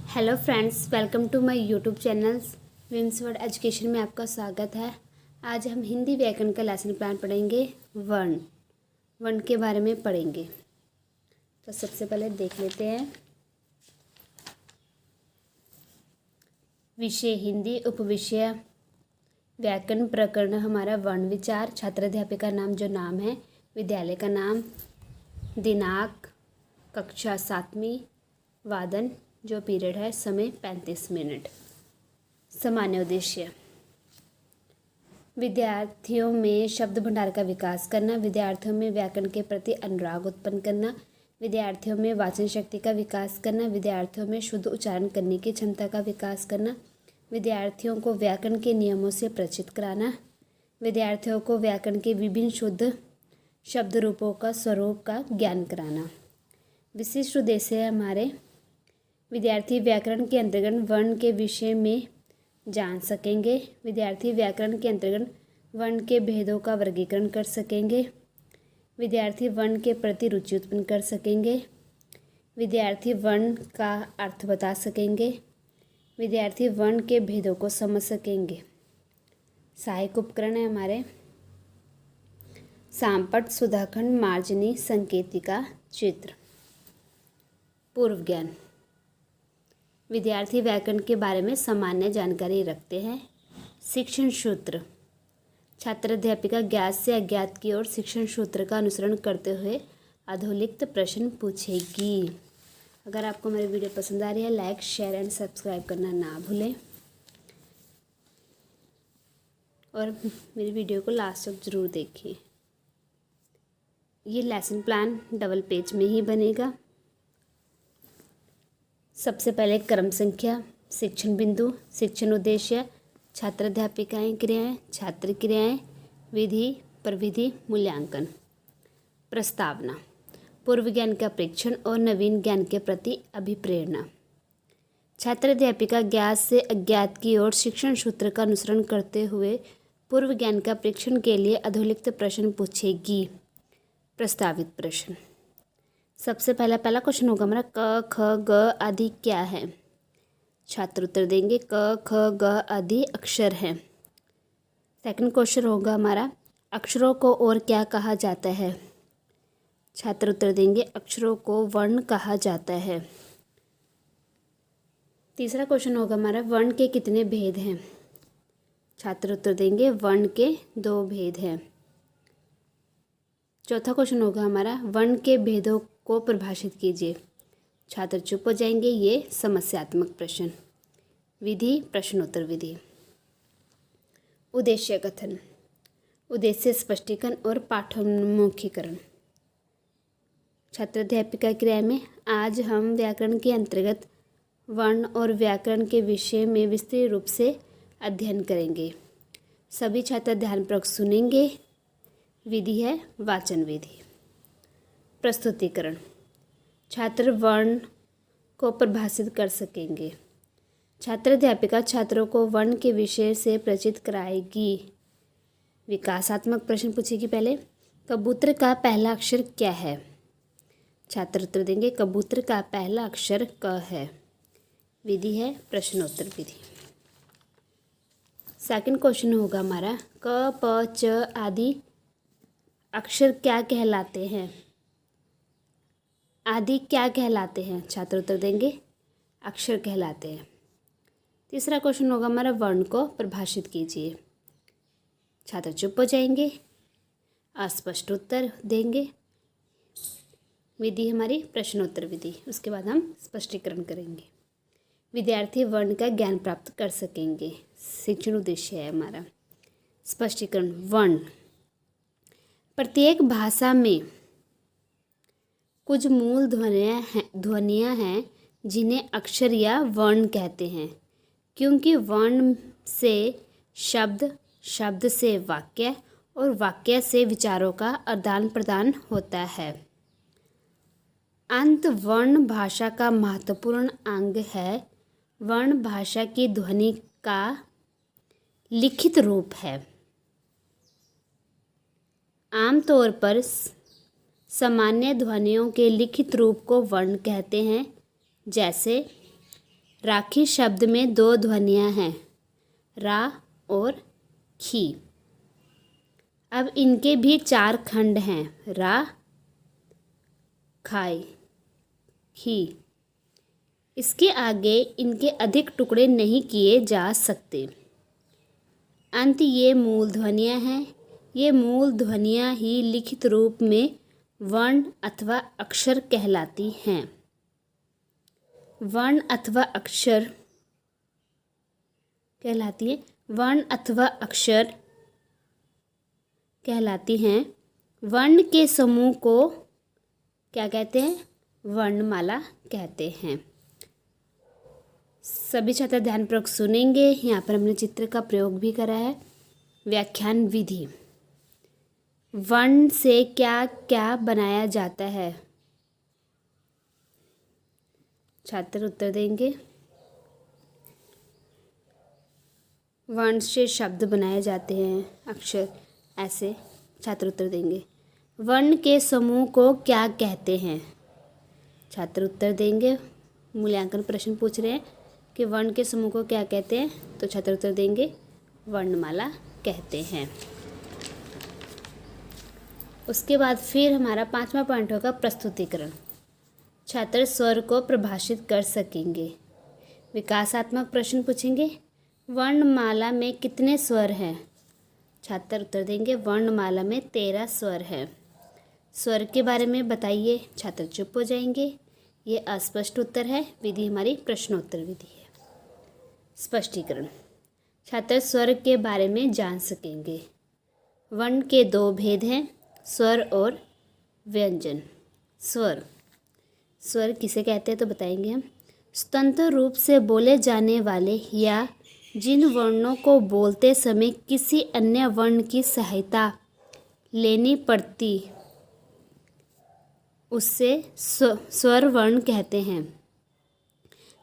Hello friends, welcome to my YouTube channel Vims world education में आपका स्वागत है। आज हम हिंदी व्याकरण का लेसन प्लान पढ़ेंगे। वर्ण के बारे में पढ़ेंगे। तो सबसे पहले देख लेते हैं। विषय हिंदी, उपविषय व्याकरण, प्रकरण हमारा वर्ण विचार, छात्र अध्यापिका नाम जो नाम है, विद्यालय का नाम, दिनांक, कक्षा 7वीं, वादन जो पीरियड है, समय 35 मिनट। सामान्य उद्देश्य विद्यार्थियों में शब्द भंडार का विकास करना, विद्यार्थियों में व्याकरण के प्रति अनुराग उत्पन्न करना, विद्यार्थियों में वाचन शक्ति का विकास करना, विद्यार्थियों में शुद्ध उच्चारण करने की क्षमता का विकास करना, विद्यार्थियों को व्याकरण के नियमों से परिचित कराना, विद्यार्थियों को व्याकरण के विभिन्न शुद्ध शब्द रूपों का स्वरूप का ज्ञान कराना। विशिष्ट उद्देश्य है हमारे विद्यार्थी व्याकरण के अंतर्गत वर्ण के विषय में जान सकेंगे, विद्यार्थी व्याकरण के अंतर्गत वर्ण के भेदों का वर्गीकरण कर सकेंगे, विद्यार्थी वर्ण के प्रति रुचि उत्पन्न कर सकेंगे, विद्यार्थी वर्ण का अर्थ बता सकेंगे, विद्यार्थी वर्ण के भेदों को समझ सकेंगे। सहायक उपकरण है हमारे सामपट, सुधाखंड, मार्जनी, संकेतिका, चित्र। पूर्व ज्ञान विद्यार्थी व्याकरण के बारे में सामान्य जानकारी रखते हैं। शिक्षण सूत्र छात्र अध्यापिका ज्ञात से अज्ञात की ओर शिक्षण सूत्र का अनुसरण करते हुए अधोलिखित प्रश्न पूछेगी। अगर आपको मेरी वीडियो पसंद आ रही है, लाइक, शेयर एंड सब्सक्राइब करना ना भूलें और मेरी वीडियो को लास्ट तक ज़रूर देखें। ये लेसन प्लान डबल पेज में ही बनेगा। सबसे पहले क्रम संख्या, शिक्षण बिंदु, शिक्षण उद्देश्य, छात्र अध्यापिकाएँ क्रियाएँ, छात्र क्रियाएँ, विधि, प्रविधि, मूल्यांकन। प्रस्तावना पूर्व ज्ञान का परीक्षण और नवीन ज्ञान के प्रति अभिप्रेरणा। छात्र अध्यापिका ज्ञात से अज्ञात की ओर शिक्षण सूत्र का अनुसरण करते हुए पूर्व ज्ञान का परीक्षण के लिए अधोलिखित प्रश्न पूछेगी। प्रस्तावित प्रश्न सबसे पहला क्वेश्चन होगा हमारा क ख ग आदि क्या है। छात्र उत्तर देंगे क ख ग आदि अक्षर हैं। सेकंड क्वेश्चन होगा हमारा अक्षरों को और क्या कहा जाता है। छात्र उत्तर देंगे अक्षरों को वर्ण कहा जाता है। तीसरा क्वेश्चन होगा हमारा वर्ण के कितने भेद हैं। छात्र उत्तर देंगे वर्ण के 2 भेद हैं। चौथा क्वेश्चन होगा हमारा वर्ण के भेदों को परिभाषित कीजिए। छात्र चुप हो जाएंगे। ये समस्यात्मक प्रश्न। विधि, प्रश्नोत्तर विधि। उद्देश्य कथन, उद्देश्य स्पष्टीकरण और पाठोन्मुखीकरण। छात्र अध्यापिका क्रिया में आज हम व्याकरण के अंतर्गत वर्ण और व्याकरण के विषय में विस्तृत रूप से अध्ययन करेंगे। सभी छात्र ध्यानपूर्वक सुनेंगे। विधि है वाचन विधि। प्रस्तुतिकरण छात्र वर्ण को परिभाषित कर सकेंगे। छात्र अध्यापिका छात्रों को वर्ण के विषय से परिचित कराएगी। विकासात्मक प्रश्न पूछेगी। पहले कबूतर का पहला अक्षर क्या है। छात्र उत्तर देंगे कबूतर का पहला अक्षर क है। विधि है प्रश्नोत्तर विधि। सेकंड क्वेश्चन होगा हमारा क प च आदि अक्षर क्या कहलाते हैं। आदि क्या कहलाते हैं। छात्र उत्तर देंगे अक्षर कहलाते हैं। तीसरा क्वेश्चन होगा हमारा वर्ण को परिभाषित कीजिए। छात्र चुप हो जाएंगे। अस्पष्ट उत्तर देंगे। विधि हमारी प्रश्नोत्तर विधि। उसके बाद हम स्पष्टीकरण करेंगे। विद्यार्थी वर्ण का ज्ञान प्राप्त कर सकेंगे। शिक्षण उद्देश्य है हमारा। स्पष्टीकरण वर्ण प्रत्येक भाषा में कुछ मूल ध्वनियाँ हैं जिन्हें अक्षर या वर्ण कहते हैं, क्योंकि वर्ण से शब्द, शब्द से वाक्य और वाक्य से विचारों का आदान प्रदान होता है। अंत वर्ण भाषा का महत्वपूर्ण अंग है। वर्ण भाषा की ध्वनि का लिखित रूप है। आमतौर पर सामान्य ध्वनियों के लिखित रूप को वर्ण कहते हैं, जैसे राखी शब्द में दो ध्वनियाँ हैं, रा और खी। अब इनके भी चार खंड हैं, रा, खाई, खी। इसके आगे इनके अधिक टुकड़े नहीं किए जा सकते। अंत ये मूल ध्वनियाँ हैं। ये मूल ध्वनियाँ ही लिखित रूप में वर्ण अथवा अक्षर कहलाती हैं। वर्ण अथवा अक्षर कहलाती है। वर्ण अथवा अक्षर कहलाती हैं। वर्ण के समूह को क्या कहते हैं? वर्णमाला कहते हैं। सभी छात्र ध्यानपूर्वक सुनेंगे। यहाँ पर हमने चित्र का प्रयोग भी करा है। व्याख्यान विधि। वर्ण से क्या क्या बनाया जाता है? छात्र उत्तर देंगे। वर्ण से शब्द बनाए जाते हैं, अक्षर, ऐसे छात्र उत्तर देंगे। वर्ण के समूह को क्या कहते हैं? छात्र उत्तर देंगे। मूल्यांकन प्रश्न पूछ रहे हैं कि वर्ण के समूह को क्या कहते हैं, तो छात्र उत्तर देंगे वर्णमाला कहते हैं। उसके बाद फिर हमारा 5वां पॉइंट होगा प्रस्तुतिकरण। छात्र स्वर को प्रभाषित कर सकेंगे। विकासात्मक प्रश्न पूछेंगे। वर्णमाला में कितने स्वर हैं? छात्र उत्तर देंगे वर्णमाला में 13 स्वर हैं। स्वर के बारे में बताइए। छात्र चुप हो जाएंगे। ये अस्पष्ट उत्तर है। विधि हमारी प्रश्नोत्तर विधि है। स्पष्टीकरण। छात्र स्वर के बारे में जान सकेंगे। वर्ण के दो भेद हैं, स्वर और व्यंजन। स्वर किसे कहते हैं तो बताएंगे हम। स्वतंत्र रूप से बोले जाने वाले या जिन वर्णों को बोलते समय किसी अन्य वर्ण की सहायता लेनी पड़ती, उससे स्वर वर्ण कहते हैं।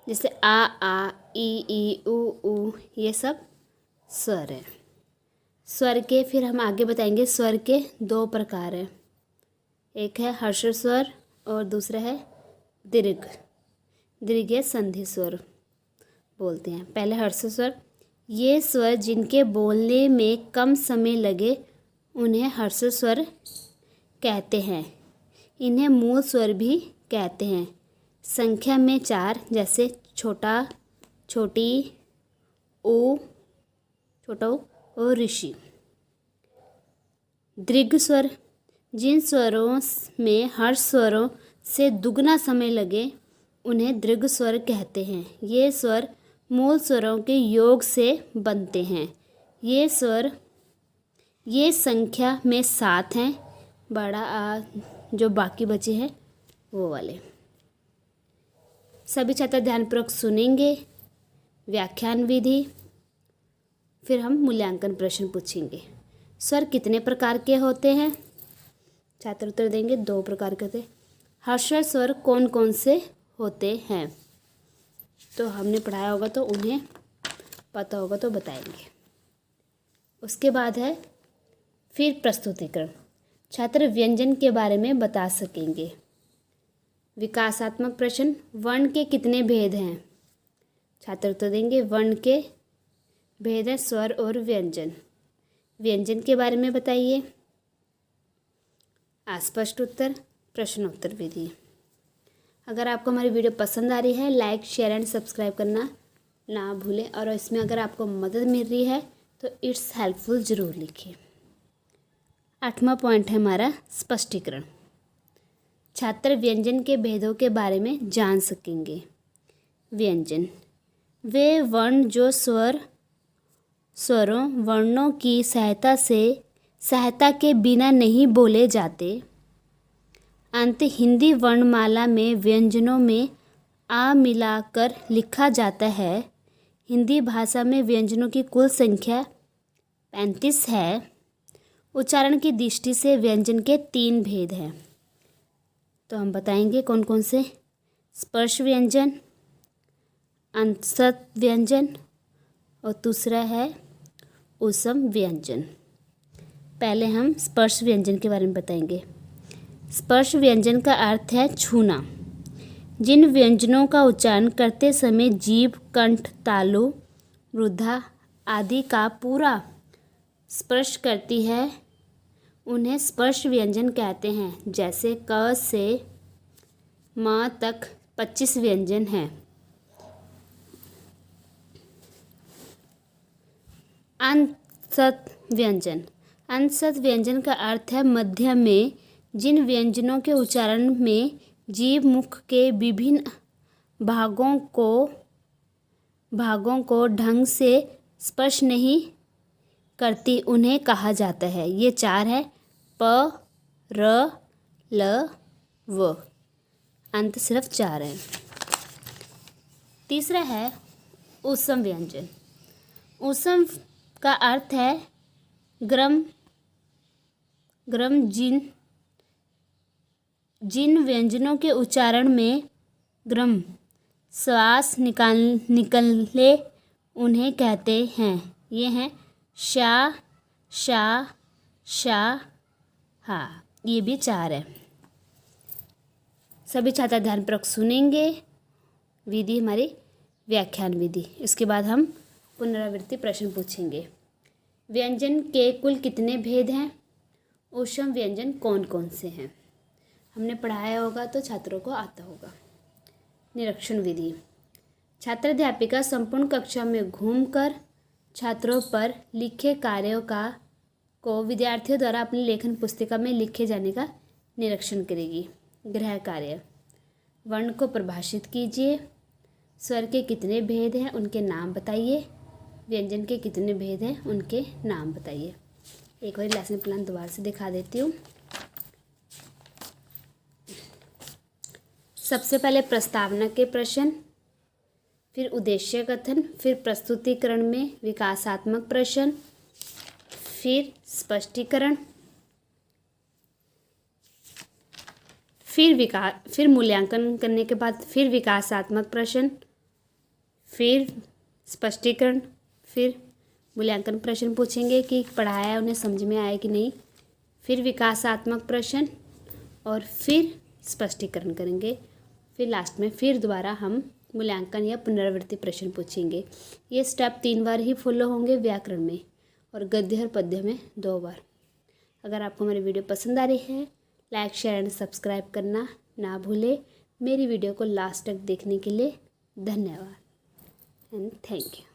जैसे आ, ई, ऊ, ये सब स्वर है। स्वर के फिर हम आगे बताएंगे। स्वर के दो प्रकार हैं, एक है हर्ष स्वर और दूसरा है दीर्घ या संधि स्वर बोलते हैं। पहले हर्ष स्वर। ये स्वर जिनके बोलने में कम समय लगे उन्हें हर्ष स्वर कहते हैं। इन्हें मूल स्वर भी कहते हैं। संख्या में 4, जैसे छोटा, छोटी, ओ, छोटा ओ और ऋषि। दीर्घ स्वर। जिन स्वरों में हर्ष स्वरों से दुगना समय लगे उन्हें दीर्घ स्वर कहते हैं। ये स्वर मूल स्वरों के योग से बनते हैं। ये स्वर ये संख्या में 7 हैं। बड़ा आ जो बाकी बचे हैं वो वाले। सभी छात्र ध्यानपूर्वक सुनेंगे। व्याख्यान विधि। फिर हम मूल्यांकन प्रश्न पूछेंगे। स्वर कितने प्रकार के होते हैं? छात्र उत्तर देंगे 2 प्रकार के होते हैं। हर्ष स्वर कौन कौन से होते हैं? तो हमने पढ़ाया होगा तो उन्हें पता होगा तो बताएंगे। उसके बाद है फिर प्रस्तुतिकरण। छात्र व्यंजन के बारे में बता सकेंगे। विकासात्मक प्रश्न। वर्ण के कितने भेद हैं? छात्र उत्तर देंगे वर्ण के भेद है स्वर और व्यंजन। व्यंजन के बारे में बताइए। अस्पष्ट उत्तर, प्रश्नोत्तर विधि। अगर आपको हमारी वीडियो पसंद आ रही है, लाइक, शेयर एंड सब्सक्राइब करना ना भूलें। और इसमें अगर आपको मदद मिल रही है तो इट्स हेल्पफुल ज़रूर लिखिए। 8वां पॉइंट है हमारा स्पष्टीकरण। छात्र व्यंजन के भेदों के बारे में जान सकेंगे। व्यंजन वे वर्ण जो स्वरों वर्णों की सहायता के बिना नहीं बोले जाते। अंत हिंदी वर्णमाला में व्यंजनों में आ मिलाकर लिखा जाता है। हिंदी भाषा में व्यंजनों की कुल संख्या 35 है। उच्चारण की दृष्टि से व्यंजन के 3 भेद हैं। तो हम बताएंगे कौन कौन से। स्पर्श व्यंजन, अंतस्थ व्यंजन और दूसरा है उसम व्यंजन। पहले हम स्पर्श व्यंजन के बारे में बताएंगे। स्पर्श व्यंजन का अर्थ है छूना। जिन व्यंजनों का उच्चारण करते समय जीभ, कंठ, तालु, मूर्धा आदि का पूरा स्पर्श करती है उन्हें स्पर्श व्यंजन कहते हैं। जैसे क से म तक 25 व्यंजन हैं। अंतस्थ व्यंजन। अंतस्थ व्यंजन का अर्थ है मध्य में जिन व्यंजनों के उच्चारण में जीभ मुख के विभिन्न भागों को ढंग से स्पर्श नहीं करती उन्हें कहा जाता है। ये 4 है प, र, ल, व। अंत सिर्फ 4 है। तीसरा है ऊष्म व्यंजन। ऊष्म का अर्थ है गर्म जिन व्यंजनों के उच्चारण में गर्म श्वास निकले उन्हें कहते हैं। ये हैं शा, शा, शा, हा। ये भी 4 है। सभी छात्र ध्यानपूर्वक सुनेंगे। विधि हमारी व्याख्यान विधि। इसके बाद हम पुनरावृत्ति प्रश्न पूछेंगे। व्यंजन के कुल कितने भेद हैं? ऊष्म व्यंजन कौन कौन से हैं? हमने पढ़ाया होगा तो छात्रों को आता होगा। निरीक्षण विधि। छात्र अध्यापिका संपूर्ण कक्षा में घूमकर छात्रों पर लिखे कार्यों को विद्यार्थियों द्वारा अपनी लेखन पुस्तिका में लिखे जाने का निरीक्षण करेगी। गृह कार्य। वर्ण को परिभाषित कीजिए। स्वर के कितने भेद हैं उनके नाम बताइए। व्यंजन के कितने भेद हैं उनके नाम बताइए। एक बार लेसन प्लान दोबारा से दिखा देती हूँ। सबसे पहले प्रस्तावना के प्रश्न, फिर उद्देश्य कथन, फिर प्रस्तुतिकरण में विकासात्मक प्रश्न, फिर स्पष्टीकरण, फिर मूल्यांकन करने के बाद फिर विकासात्मक प्रश्न, फिर स्पष्टीकरण, फिर मूल्यांकन प्रश्न पूछेंगे कि पढ़ाया उन्हें समझ में आया कि नहीं, फिर विकासात्मक प्रश्न और फिर स्पष्टीकरण करेंगे। फिर लास्ट में फिर दोबारा हम मूल्यांकन या पुनरावृत्ति प्रश्न पूछेंगे। ये स्टेप 3 बार ही फॉलो होंगे व्याकरण में और गद्य और पद्य में 2 बार। अगर आपको हमारी वीडियो पसंद आ रही है लाइक, शेयर एंड सब्सक्राइब करना ना भूलें। मेरी वीडियो को लास्ट तक देखने के लिए धन्यवाद एंड थैंक यू।